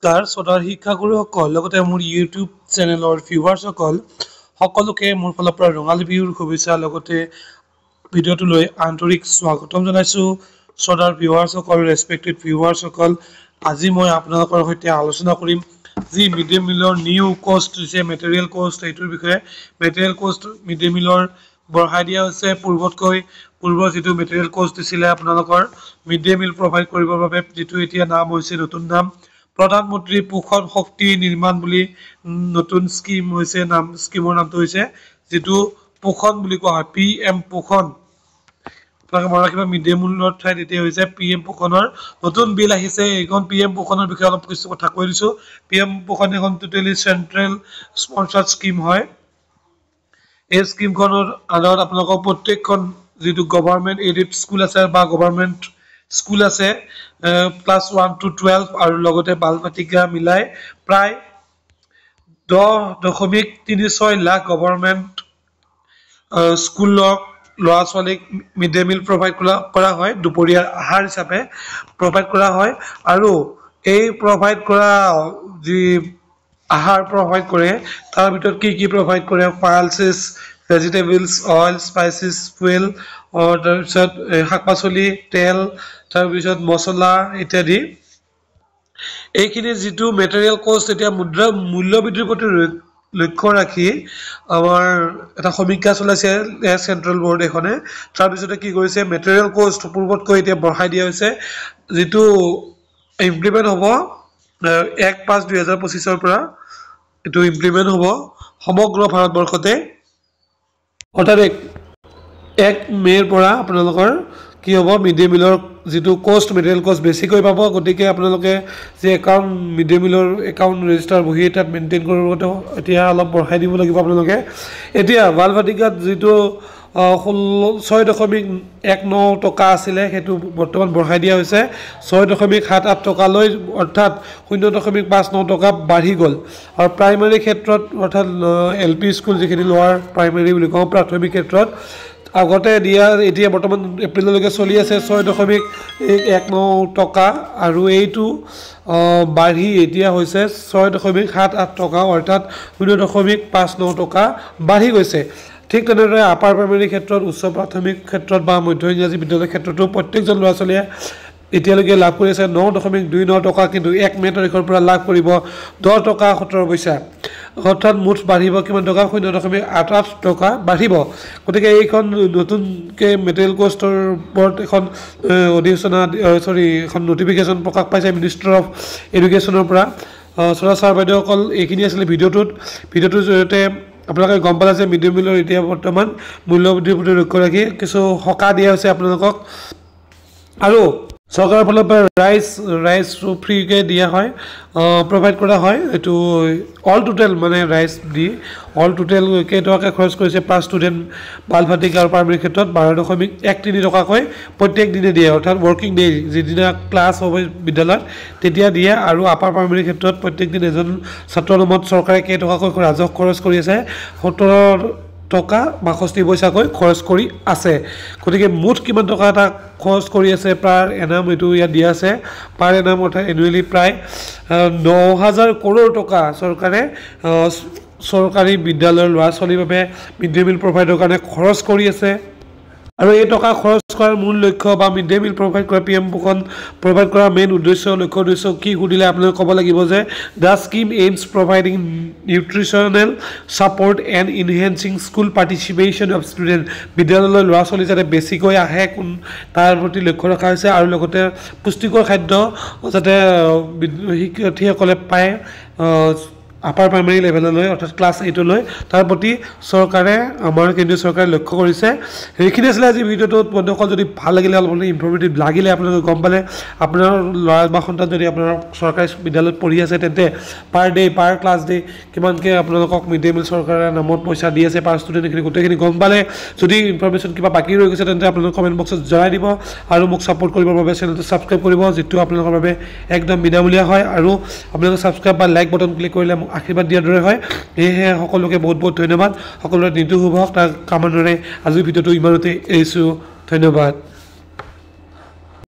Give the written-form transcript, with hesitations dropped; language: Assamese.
তাৰ সদাৰ শিক্ষাগুৰুসকল লগতে মোৰ ইউটিউব চেনেলৰ ভিউৱাৰ্ছসকল সকলোকে মোৰ ফালৰ পৰা ৰঙালী বিহুৰ শুভেচ্ছা লগতে ভিডিঅ'টোলৈ আন্তৰিক স্বাগতম জনাইছো সদাৰ ভিউৱাৰ্ছসকল ৰেসপেক্টেড ভিউৱাৰ্ছসকল আজি মই আপোনালোকৰ সৈতে আলোচনা কৰিম যি মিড ডে মিলৰ নিউ কষ্ট হৈছে মেটেৰিয়েল কষ্ট এইটোৰ বিষয়ে মেটেৰিয়েল কষ্ট মিড ডে মিলৰ বঢ়াই দিয়া হৈছে পূৰ্বৰ যিটো মেটেৰিয়েল কষ্ট দিছিলে আপোনালোকৰ মিড ডে মিল প্ৰভাইড কৰিবৰ বাবে যিটো এতিয়া নাম হৈছে নতুন নাম প্ৰধানমন্ত্ৰী পোষণ শক্তি নিৰ্মাণ বুলি নতুন স্কিম হৈছে স্কিমৰ নামটো হৈছে যেটো পোষণ বুলি কোৱা হয় পিএম পোষণ আপোনালোকে মনত ৰাখিব মিড ডে মিলৰ ঠাইত এতিয়া হৈছে পিএম পোষণৰ নতুন বিল আহিছে এইখন পিএম পোষণৰ বিষয়ে অলপ কিছু কথা কৈ দিছো পিএম পোষণ এখন টোটেলি চেন্ট্ৰেল স্পন্সৰ্ড স্কিম হয় এই স্কিমখনৰ আধাৰত আপোনালোকৰ প্ৰত্যেকখন যেটো গভৰ্ণমেন্ট এডেড স্কুল আছে বা গভৰ্ণমেন্ট স্কুল আছে ক্লাস 1 to 12 আৰু লগতে বালবাটিকা মিলাই প্ৰায় 10.36 লাখ গভৰ্ণমেন্ট স্কুলৰ ল'ৰা ছোৱালীক মিড ডে মিল প্ৰভাইড কৰা হয় দুপৰীয়াৰ আহাৰ হিচাপে প্ৰভাইড কৰা হয় আৰু এই প্ৰভাইড কৰা যি আহাৰ প্ৰভাইড কৰে তাৰ ভিতৰত কি প্ৰভাইড কৰে পালছেছ ভেজিটেবলছ অইল স্পাইসেছ ফুয়েল और তাৰপিছত শাকপাচলি তেল তাৰপিছত মছলা ইত্যাদি এইখিনি যেটো মেটেৰিয়েল কষ্ট এতিয়া মূল্য বৃদ্ধিৰ প্ৰতি লক্ষ্য ৰাখি আমাৰ এটা সমীক্ষা চলাইছে সেন্ট্ৰেল বোৰ্ড এখনে তাৰপিছতে কি কৰিছে মেটেৰিয়েল কষ্ট পূৰ্বতকৈ এতিয়া বঢ়াই দিয়া হৈছে যেটো ইমপ্লিমেন্ট হ'ব 1/5/2025 ৰ পৰা এটো ইমপ্লিমেন্ট হ'ব সমগ্ৰ ভাৰতবৰ্ষতে অৰ্থাৎ 1 মেৰ পৰা আপোনালোকৰ কি হ'ব মিড ডে মিলৰ যেটো কষ্ট মেটেৰিয়েল কষ্ট বেছিকৈ পাব গতিকে আপোনালোকে যে একাউন্ট মিড ডে মিলৰ একাউন্ট ৰেজিষ্টাৰ বহি তাত মেইনটেইন কৰিবলৈ এতিয়া অলপ বঢ়াই দিব লাগিব আপোনালোকে এতিয়া বালবাটিকাত যেটো 6.19 টকা আছিল হেতু বৰ্তমান বঢ়াই দিয়া হৈছে 6.78 টকা লৈ অৰ্থাৎ 0.59 টকা বাঢ়ি গল আৰু প্ৰাইমাৰী ক্ষেত্ৰত অৰ্থাৎ এলপি স্কুল যিখিনি লোৱাৰ প্ৰাইমাৰী বুলি কওঁ প্ৰাথমিক ক্ষেত্ৰত আগতে দিয়া এতিয়া বৰ্তমান এপ্ৰিললৈকে চলি আছে 6.19 টকা আৰু এইটো বাঢ়ি এতিয়া হৈছে 6.78 টকা অৰ্থাৎ 0.59 টকা বাঢ়ি গৈছে ঠিক তেনেদৰে আপাৰ প্ৰাইমাৰী ক্ষেত্ৰত উচ্চ প্ৰাথমিক ক্ষেত্ৰত বা মধ্য ইংৰাজী বিদ্যালয় ক্ষেত্ৰতো প্ৰত্যেকজন ল'ৰা ছোৱালীয়ে এতিয়ালৈকে লাভ কৰি আছে 9.29 টকা কিন্তু 1 মে তাৰিখৰ পৰা লাভ কৰিব 10 টকা 17 পইচা অৰ্থাৎ মুঠ বাঢ়িব কিমান টকা 0.88 টকা বাঢ়িব গতিকে এইখন নতুনকে মেটেৰিয়েল কষ্টৰ ওপৰত এখন অধিসূচনা এখন নটিফিকেশন প্ৰকাশ পাইছে মিনিষ্ট্ৰি অফ এডুকেশনৰ পৰা সৰাসৰ বাইদেউসকল এইখিনি আছিল ভিডিঅ'টোৰ জৰিয়তে আপোনালোকে গম পালে যে মিড ডে মিলৰ এতিয়া বৰ্তমান মূল্য বৃদ্ধিৰ প্ৰতি লক্ষ্য ৰাখি কিছু হকা দিয়া হৈছে আপোনালোকক আৰু সৰকাৰেৰ ফালৰ পৰা ৰাইস ফ্ৰি কে দিয়া হয় প্ৰোভাইড কৰা হয় এটো অল টোটাল মানে ৰাইস দি অল টোটাল কে টকা খৰচ কৰিছে পাঁচ স্টুডেন্ট বালভাটিকা আৰু প্ৰাইমাৰী ক্ষেত্ৰত 12.13 টকাকৈ প্ৰত্যেক দিনে দিয়ে অৰ্থাৎ ওয়াৰ্কিং ডে যেদিনা ক্লাস হবে বিদ্যালয়ত তেতিয়া দিয়ে আৰু আপাৰ প্ৰাইমাৰী ক্ষেত্ৰত প্ৰত্যেক দিন এজন ছাত্ৰৰ নামত চৰকাৰে কে টকাকৈ ৰাজহ খৰচ কৰি আছে 17 টকা 62 পইচাকৈ খৰচ কৰি আছে গতিকে মুঠ কিমান টকা এটা খৰচ কৰি আছে পাৰ এনাম এটো ইয়া দিয়া আছে পাৰ এনাম অৰ্থাৎ এনুৱেলি প্ৰায় 9000 কৰোৰ টকা চৰকাৰে চৰকাৰী বিদ্যালয়ৰ ল'ৰা ছোৱালীৰ বাবে মিড ডে মিল প্ৰভাইডৰ কাৰণে খৰচ কৰি আছে আৰু এই টকা খৰচ কৰাৰ মূল লক্ষ্য বা মিড ডে মিল প্ৰভাইড কৰা পিএম পোষণ প্ৰভাইড কৰা মেইন লক্ষ্য উদ্দেশ্য কি সুধিলে আপোনালোকে ক'ব লাগিব যে the scheme aims providing nutritional support and enhancing school participation of student বিদ্যালয়ৰ ল'ৰা ছোৱালী যাতে বেছিকৈ আহে তাৰ প্ৰতি লক্ষ্য ৰখা হৈছে আৰু লগতে পুষ্টিকৰ খাদ্য যাতে শিক্ষাৰ্থীসকলে পায় আপাৰ প্ৰাইমাৰী লেভেললৈ অৰ্থাৎ ক্লাস 8 লৈ তাৰ প্ৰতি চৰকাৰে আমাৰ কেন্দ্ৰীয় চৰকাৰে লক্ষ্য কৰিছে এইখিনি আছিল আজি ভিডিঅ'টোত বন্ধুসকল যদি ভাল লাগিলে অলপ ইনফৰমেটিভ লাগিলে আপোনালোকে গম পালে আপোনাৰ ল'ৰা বা সন্তান যদি আপোনাৰ চৰকাৰী বিদ্যালয়ত পঢ়ি আছে তেন্তে পাৰ ডে পাৰ ক্লাস ডে কিমানকে আপোনালোকক মিড ডে মিল চৰকাৰে নামত পইচা দি আছে পাৰ ষ্টুডেন্ট এখিনি গোটেইখিনি গম পালে যদি ইনফৰমেশন কিবা বাকি ৰৈ গৈছে তেন্তে আপোনালোকে কমেন্ট বক্সত জনাই দিব আৰু মোক সাপোৰ্ট কৰিবৰ বাবে চেনেলটো সাবস্ক্ৰাইব কৰিব যেটো আপোনালোকৰ বাবে একদম বিনামূলীয়া হয় আৰু আপোনালোকে সাবস্ক্ৰাইব বা লাইক বটন ক্লিক কৰিলে আশীৰ্বাদ দিয়াৰ দৰে হয় এহে সকলোকে বহুত ধন্যবাদ সকলোৰে দিনটো শুভ হওক তাৰ কামনাৰে আজি ভিডিঅ'টো ইমানতে এৰিছো ধন্যবাদ।